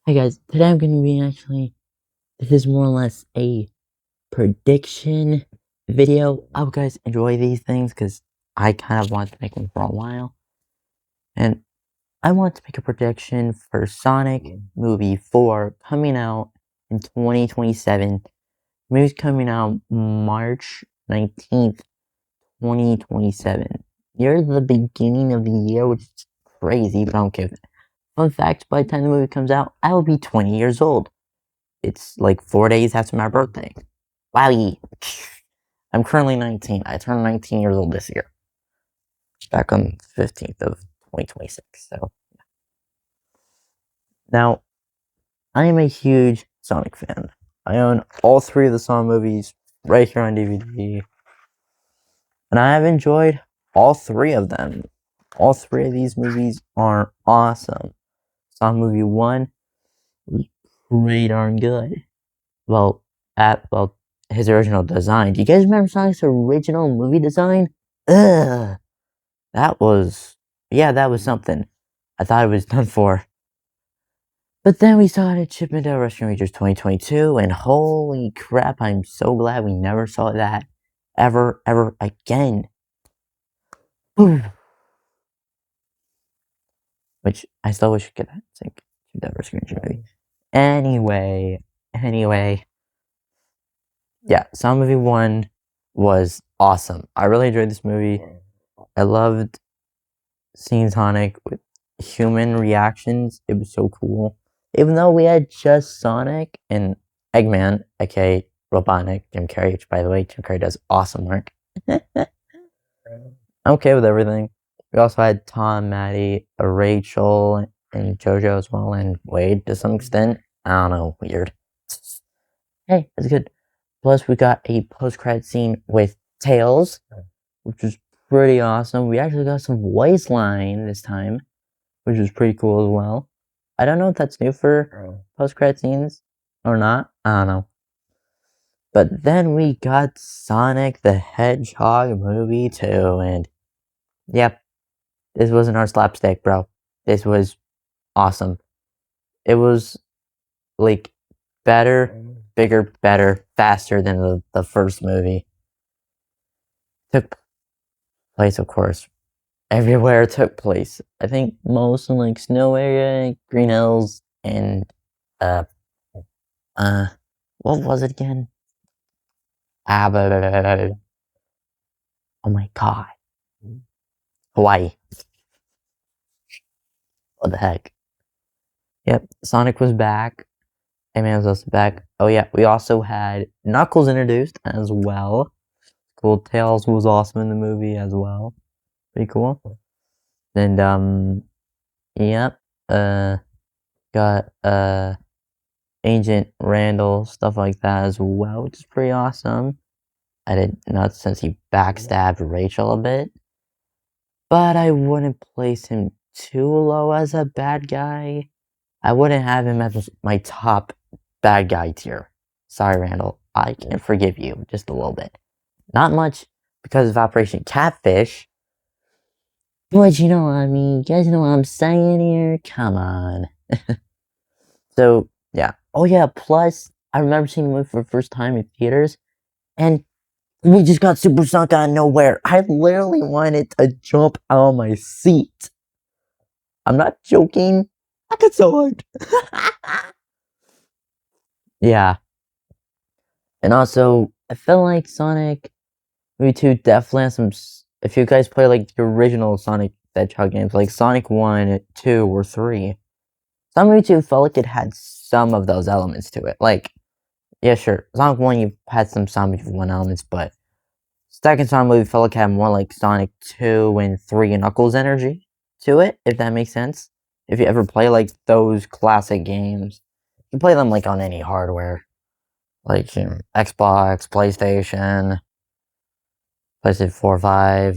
Hey guys, today I'm going to be this is more or less a prediction video. I hope you guys enjoy these things because I kind of want to make one for a while. And I want to make a prediction for Sonic Movie 4 coming out in 2027. The movie's coming out March 19th, 2027. Near the beginning of the year, which is crazy, but I don't care. Fun fact, by the time the movie comes out, I will be 20 years old. It's like 4 days after my birthday. Wowie. I'm currently 19. I turned 19 years old this year. Back on the 15th of 2026. So, now, I am a huge Sonic fan. I own all three of the Sonic movies right here on DVD. And I have enjoyed all three of them. All three of these movies are awesome. Sonic Movie 1 was pretty darn good. Well, his original design. Do you guys remember Sonic's original movie design? Ugh. That was something. I thought it was done for. But then we saw it at Chippendale Rescue Rangers 2022, and holy crap, I'm so glad we never saw that ever again. Which I still wish we could get that Chippendale Rescue Rangers movie. Anyway. Yeah, Sonic Movie 1 was awesome. I really enjoyed this movie. I loved seeing Sonic with human reactions. It was so cool. Even though we had just Sonic and Eggman, aka Robotnik, Jim Carrey, which by the way, Jim Carrey does awesome work. I'm okay with everything. We also had Tom, Maddie, Rachel, and JoJo as well, and Wade to some extent. I don't know, weird. Hey, that's good. Plus, we got a post-credit scene with Tails, which was pretty awesome. We actually got some waistline this time, which was pretty cool as well. I don't know if that's new for post-credit scenes or not. I don't know. But then we got Sonic the Hedgehog movie too, and yep, this wasn't our slapstick, bro. This was awesome. It was like better, bigger, better, faster than the first movie. Took place, of course, everywhere it took place. I think most in like snow area, Green Hills, and what was it again? Oh my god, Hawaii. What the heck? Yep, Sonic was back. Eggman was also back. Oh yeah, we also had Knuckles introduced as well. Cool. Tails was awesome in the movie as well. Pretty cool. And yep. Got Agent Randall, stuff like that as well, which is pretty awesome. I did not since he backstabbed Rachel a bit. But I wouldn't place him too low as a bad guy. I wouldn't have him as my top bad guy tier. Sorry, Randall. I can forgive you just a little bit. Not much because of Operation Catfish. But you know what I mean. You guys know what I'm saying here? Come on. So, yeah. Oh, yeah. Plus, I remember seeing the movie for the first time in theaters. And we just got super sunk out of nowhere. I literally wanted to jump out of my seat. I'm not joking. I got so hard. Yeah. And also, I feel like Sonic Movie 2 definitely has some. If you guys play like the original Sonic the Hedgehog games, like Sonic 1, 2, or 3, Sonic Movie 2 felt like it had some of those elements to it. Like, yeah, sure. Sonic 1, you had some Sonic 1 elements, but second Sonic movie felt like it had more like Sonic 2 and 3 and Knuckles energy to it, if that makes sense. If you ever play like those classic games, you play them like on any hardware. Like Xbox, PlayStation 4, 5,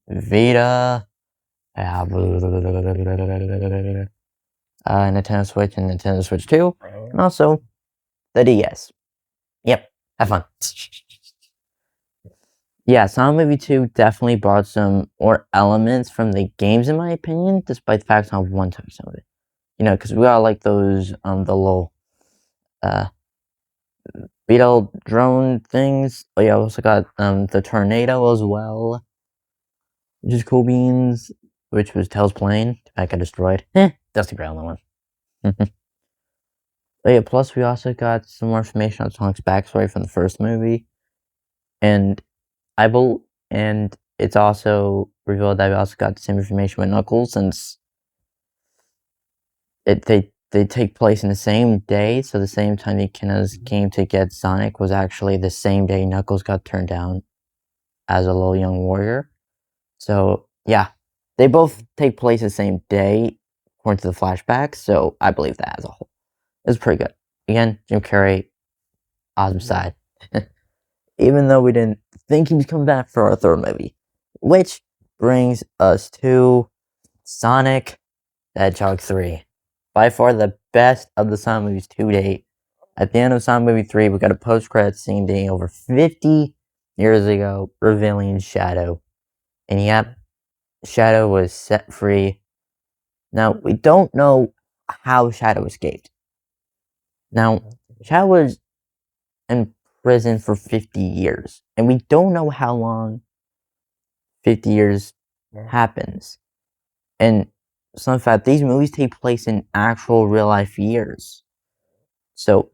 Vita, Nintendo Switch and Nintendo Switch 2, and also the DS. Yep, have fun. Yeah, Sonic Movie 2 definitely brought some more elements from the games, in my opinion, despite the fact I one took some of it. because we got like those the little uh beetle drone things. Oh yeah, we also got the tornado as well, which is cool beans, which was Tails' plane. I got destroyed. Dusty Brown one. Oh yeah, plus we also got some more information on Sonic's backstory from the first movie, and I bel and it's also revealed that we also got the same information with Knuckles, since they take place in the same day, so the same time the Echidnas came to get Sonic was actually the same day Knuckles got turned down as a little young warrior. So yeah, they both take place the same day according to the flashbacks. So I believe that as a whole, it's pretty good. Again, Jim Carrey, awesome side. Even though we didn't think he was coming back for our third movie, which brings us to Sonic the Hedgehog 3. By far the best of the Sonic movies to date. At the end of Sonic movie 3, we got a post-credit scene dating over 50 years ago, revealing Shadow. And yep, Shadow was set free. Now, we don't know how Shadow escaped. Now, Shadow was in prison for 50 years, and we don't know how long 50 years happens. And some fact, these movies take place in actual real life years. So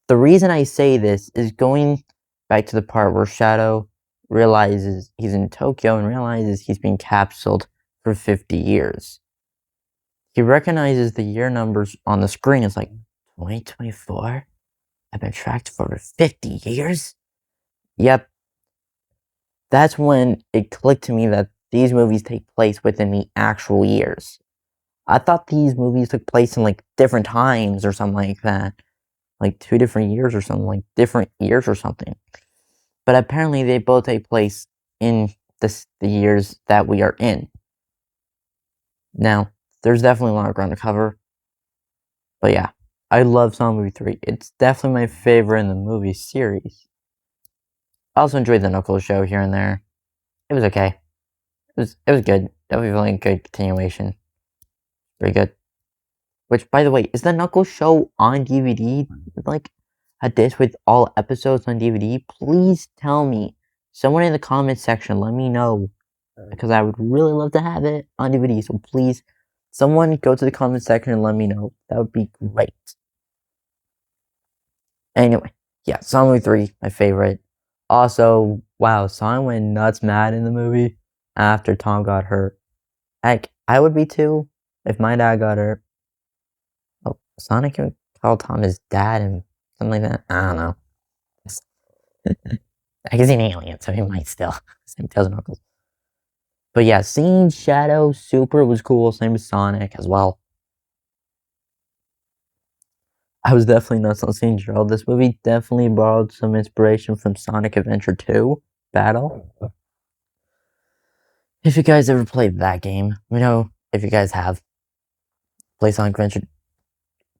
the reason I say this is going back to the part where Shadow realizes he's in Tokyo and realizes he's been capsuled for 50 years. He recognizes the year numbers on the screen. It's like 2024? I've been tracked for over 50 years? Yep. That's when it clicked to me that these movies take place within the actual years. I thought these movies took place in like different times or something like that. Like 2 different years or something, like different years or something. But apparently they both take place in the years that we are in. Now, there's definitely a lot of ground to cover. But yeah, I love Sonic Movie 3. It's definitely my favorite in the movie series. I also enjoyed the Knuckles show here and there. It was okay. It was good. Definitely really good continuation. Pretty good. Which, by the way, is the Knuckles show on DVD? Like a disc with all episodes on DVD? Please tell me. Someone in the comment section, let me know, because I would really love to have it on DVD. So please, someone go to the comment section and let me know. That would be great. Anyway, yeah, Sonic Movie 3, my favorite. Also, wow, Sonic went nuts mad in the movie after Tom got hurt. Heck, I would be too if my dad got hurt. Oh, Sonic can call Tom his dad and something like that. I don't know. I guess he's an alien, so he might still. Same Tails and Knuckles. But yeah, seeing Shadow Super was cool. Same as Sonic as well. I was definitely nuts on seeing Gerald. This movie definitely borrowed some inspiration from Sonic Adventure 2 Battle. If you guys ever played that game, you know, if you guys have played Sonic Adventure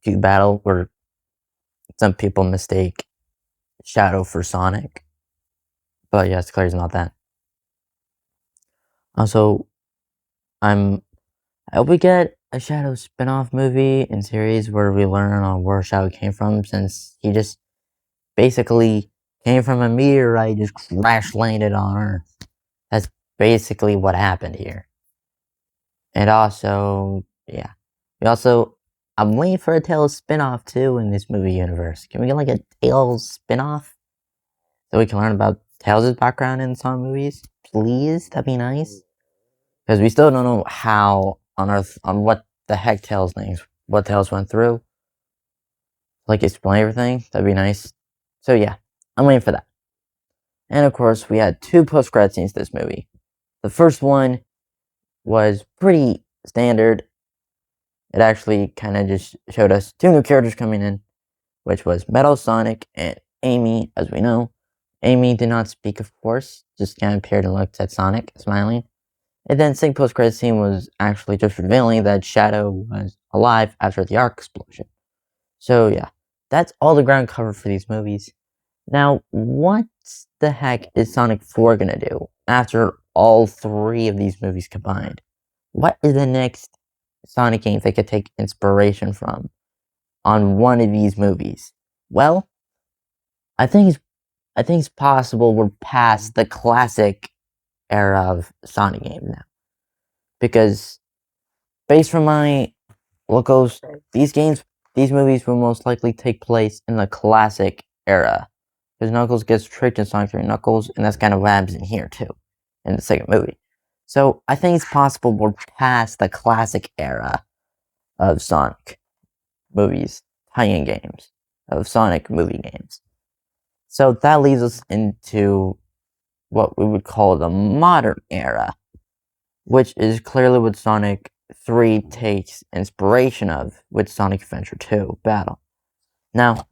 2 Battle, where some people mistake Shadow for Sonic. But yeah, it's clear it's not that. Also, I hope we get a Shadow spin-off movie and series where we learn on where Shadow came from, since he just basically came from a meteorite, just crash landed on Earth. That's basically what happened here. And also, yeah. I'm waiting for a Tails spin-off too in this movie universe. Can we get like a Tails spin-off? So we can learn about Tails' background in some movies? Please? That'd be nice. Because we still don't know how on Earth, on what the heck what Tails went through. Like, explain everything. That'd be nice. So yeah, I'm waiting for that. And of course, we had 2 post-credit scenes to this movie. The first one was pretty standard. It actually kind of just showed us 2 new characters coming in, which was Metal Sonic and Amy, as we know. Amy did not speak, of course, just kind of appeared and looked at Sonic, smiling. And then second post-credit scene was actually just revealing that Shadow was alive after the Ark explosion. So yeah, that's all the ground covered for these movies. Now, what the heck is Sonic 4 gonna do after all 3 of these movies combined? What is the next Sonic games they could take inspiration from on one of these movies? Well, I think it's possible we're past the classic era of Sonic games now. Because based from my locals, these movies will most likely take place in the classic era. Because Knuckles gets tricked in Sonic 3 Knuckles, and that's kind of what happens in here too, in the second movie. So I think it's possible we're past the classic era of Sonic movies, tie-in games, of Sonic movie games. So that leads us into what we would call the modern era, which is clearly what Sonic 3 takes inspiration of with Sonic Adventure 2 Battle. Now,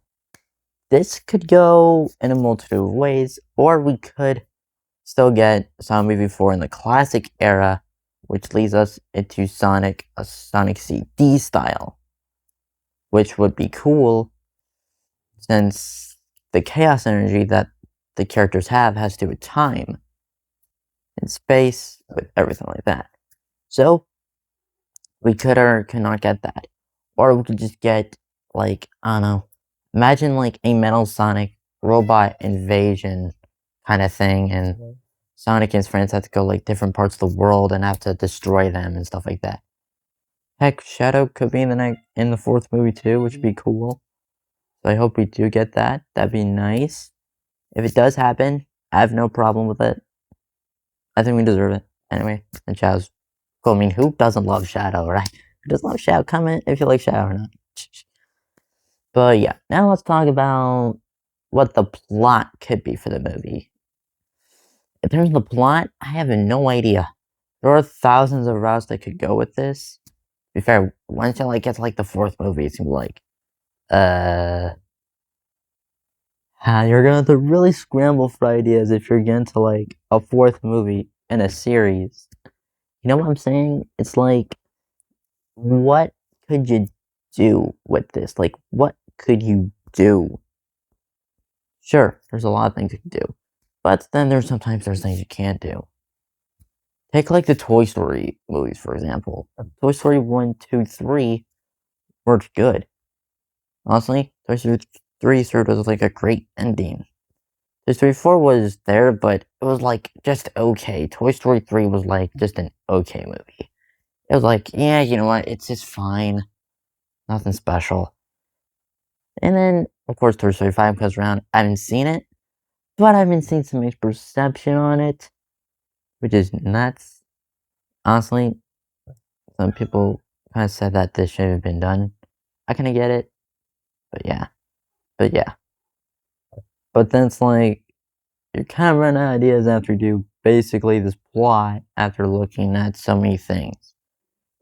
this could go in a multitude of ways, or we could still get Sonic Movie 4 in the classic era, which leads us into a Sonic CD style, which would be cool since the chaos energy that the characters have has to do with time and space, with everything like that. So, we could or could not get that. Or we could just get, like, I don't know, imagine like a Metal Sonic robot invasion kind of thing, and Sonic and his friends have to go like different parts of the world and have to destroy them and stuff like that. Heck, Shadow could be in the fourth movie too, which would be cool. So I hope we do get that. That'd be nice. If it does happen, I have no problem with it. I think we deserve it. Anyway, and Shadow's cool. I mean, who doesn't love Shadow, right? Who doesn't love Shadow? Comment if you like Shadow or not. But yeah, now let's talk about what the plot could be for the movie. In terms of the plot, I have no idea. There are thousands of routes that could go with this. To be fair, once you get to the fourth movie, it's gonna be like, you're gonna have to really scramble for ideas if you're getting to a fourth movie in a series. You know what I'm saying? It's like, what could you do with this? Like, what could you do? Sure, there's a lot of things you can do, but then there's things you can't do. Take the Toy Story movies, for example. Toy Story 1, 2, 3 worked good. Honestly, Toy Story 3 served as a great ending. Toy Story 4 was there, but it was just okay. Toy Story 3 was just an okay movie. It was yeah, you know what, it's just fine. Nothing special. And then, of course, Toy Story 5 comes around. I haven't seen it, but I've been seeing some mixed perception on it, which is nuts. Honestly, some people kind of said that this should have been done. I kind of get it, but yeah. But then it's you're kind of running out of ideas after you do basically this plot after looking at so many things.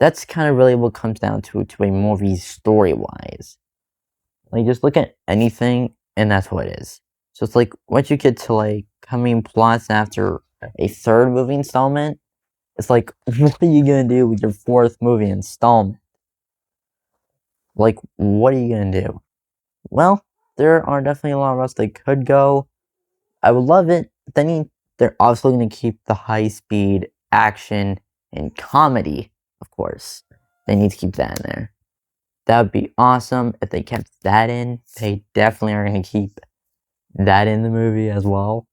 That's kind of really what comes down to a movie story-wise. Just look at anything, and that's what it is. So it's once you get to coming plots after a third movie installment, it's what are you gonna do with your fourth movie installment? What are you gonna do? Well, there are definitely a lot of routes they could go. I would love it, but then they're also gonna keep the high speed action and comedy, of course. They need to keep that in there. That would be awesome if they kept that in. They definitely are going to keep that in the movie as well.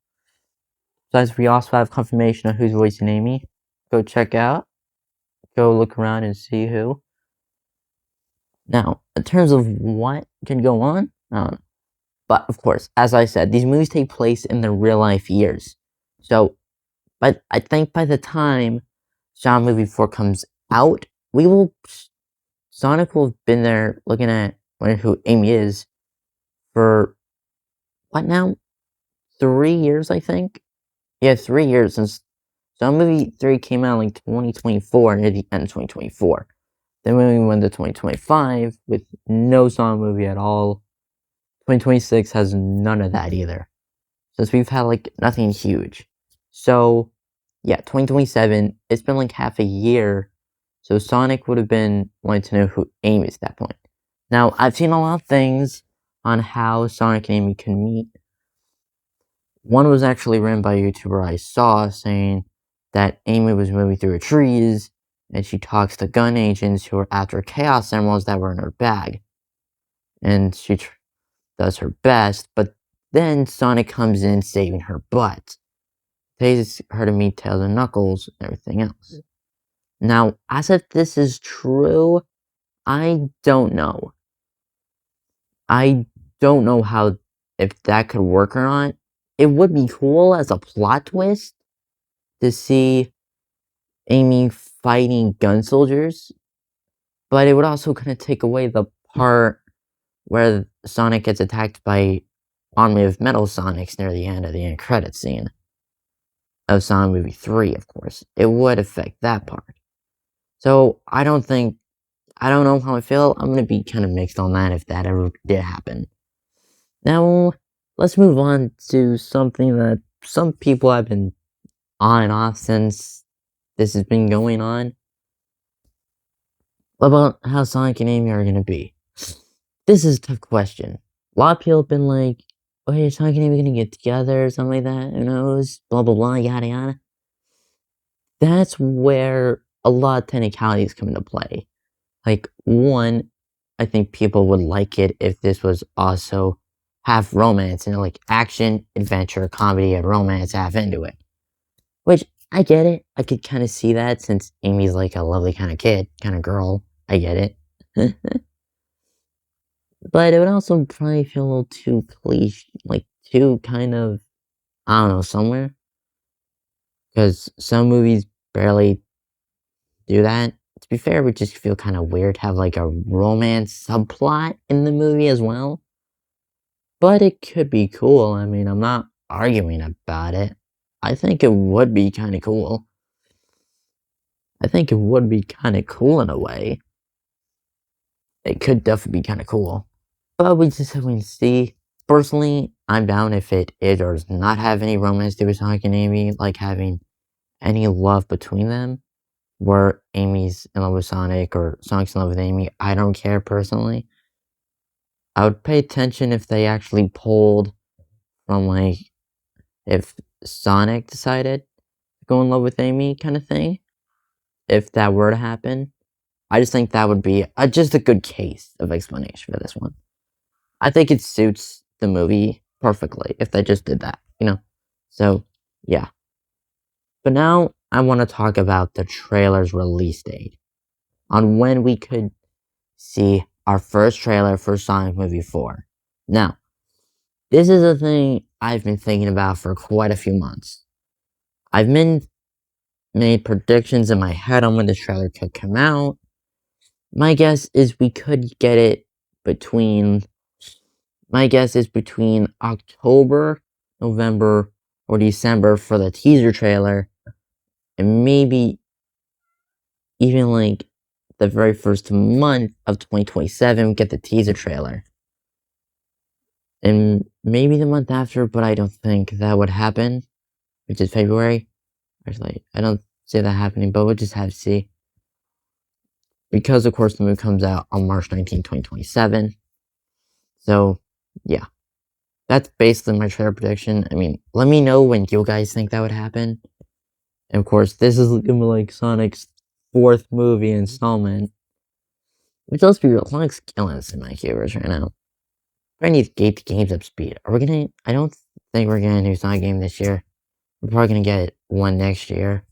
Besides, we also have confirmation of who's voicing Amy. Go check out. Go look around and see who. Now, in terms of what can go on, but of course, as I said, these movies take place in their real life years. So, but I think by the time Sonic Movie 4 comes out, Sonic will have been there looking at who Amy is for what now? 3 years, I think. Yeah, 3 years since Sonic Movie 3 came out in 2024, near the end of 2024. Then when we went to 2025 with no Sonic movie at all, 2026 has none of that either. Since we've had nothing huge. So yeah, 2027, it's been half a year. So Sonic would have been wanting to know who Amy is at that point. Now, I've seen a lot of things on how Sonic and Amy can meet. One was actually written by a YouTuber I saw saying that Amy was moving through the trees and she talks to gun agents who are after Chaos Emeralds that were in her bag. And she does her best, but then Sonic comes in saving her butt. Takes her to meet Tails and Knuckles and everything else. Now, as if this is true, I don't know. I don't know how, if that could work or not. It would be cool as a plot twist to see Amy fighting gun soldiers, but it would also kind of take away the part where Sonic gets attacked by army of metal Sonics near the end of the end credit scene of Sonic Movie 3, of course. It would affect that part. So I don't know how I feel. I'm gonna be kind of mixed on that if that ever did happen. Now, let's move on to something that some people have been on and off since this has been going on. About how Sonic and Amy are gonna be. This is a tough question. A lot of people have been like, oh, hey, Sonic and Amy gonna get together or something like that, who knows, blah blah blah, yada yada. That's where a lot of technicalities come into play. Like, one, I think people would like it if this was also half romance and like action, adventure, comedy, and romance half into it. Which, I get it. I could kind of see that since Amy's like a lovely kind of kid, kind of girl. I get it. But it would also probably feel a little too cliche, like too kind of, I don't know, somewhere. Because some movies barely do that. To be fair, it would just feel kind of weird to have like a romance subplot in the movie as well. But it could be cool. I mean, I'm not arguing about it. I think it would be kind of cool. I think it would be kind of cool in a way. It could definitely be kind of cool. But we just have to see. Personally, I'm down if it is or does not have any romance to with Sonic and Amy, like having any love between them, where Amy's in love with Sonic or Sonic's in love with Amy. I don't care personally. I would pay attention if they actually pulled from like if Sonic decided to go in love with Amy kind of thing. If that were to happen, I just think that would be just a good case of explanation for this one. I think it suits the movie perfectly if they just did that, you know? So, yeah. But now I want to talk about the trailer's release date. On when we could see our first trailer for Sonic Movie 4. Now, this is a thing I've been thinking about for quite a few months. I've made predictions in my head on when this trailer could come out. My guess is we could get it between October, November, or December for the teaser trailer, and maybe even like the very first month of 2027 we get the teaser trailer. And maybe the month after, but I don't think that would happen, which is February. Actually, I don't see that happening, but we'll just have to see. Because, of course, the movie comes out on March 19, 2027. So, yeah. That's basically my trailer prediction. I mean, let me know when you guys think that would happen. And, of course, this is gonna be like Sonic's 4th movie installment. Which, let's be real, Sonic's killing us in my universe right now. I need to get the games up speed. Are we gonna... I don't think we're gonna do Sonic game this year. We're probably gonna get one next year.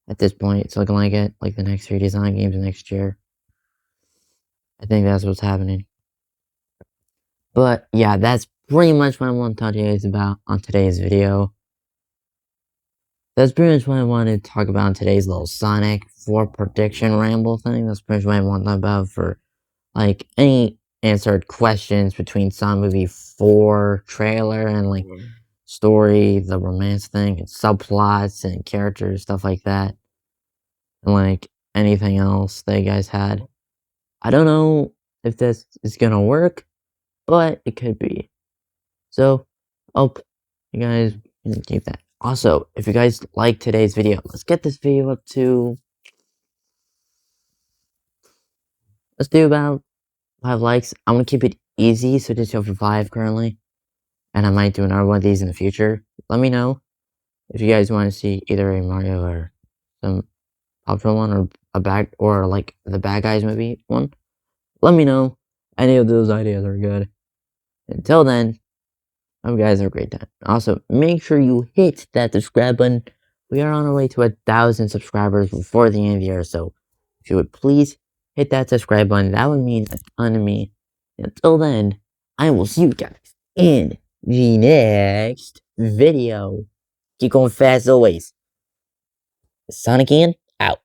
At this point, it's looking like it. Like the next 3D Sonic games next year. I think that's what's happening. But yeah, that's pretty much what I want to talk to you guys about on today's video. That's pretty much what I wanted to talk about in today's little Sonic 4 prediction ramble thing. That's pretty much what I want to talk about for like any answered questions between Sonic Movie 4 trailer and like story, the romance thing, and subplots and characters, stuff like that. And like anything else that you guys had. I don't know if this is gonna work, but it could be. So, hope you guys keep that. Also, if you guys like today's video, let's get this video up to... Let's do about 5 likes. I'm gonna keep it easy, so just go for 5 currently. And I might do another one of these in the future. Let me know if you guys want to see either a Mario or some Paw Patrol one, or like the Bad Guys movie one, let me know. Any of those ideas are good. Until then, hope you guys have a great time. Also, make sure you hit that subscribe button. We are on our way to 1,000 subscribers before the end of the year, so if you would please hit that subscribe button, that would mean a ton to me. Until then, I will see you guys in the next video. Keep going fast as always. Sonic Ian out.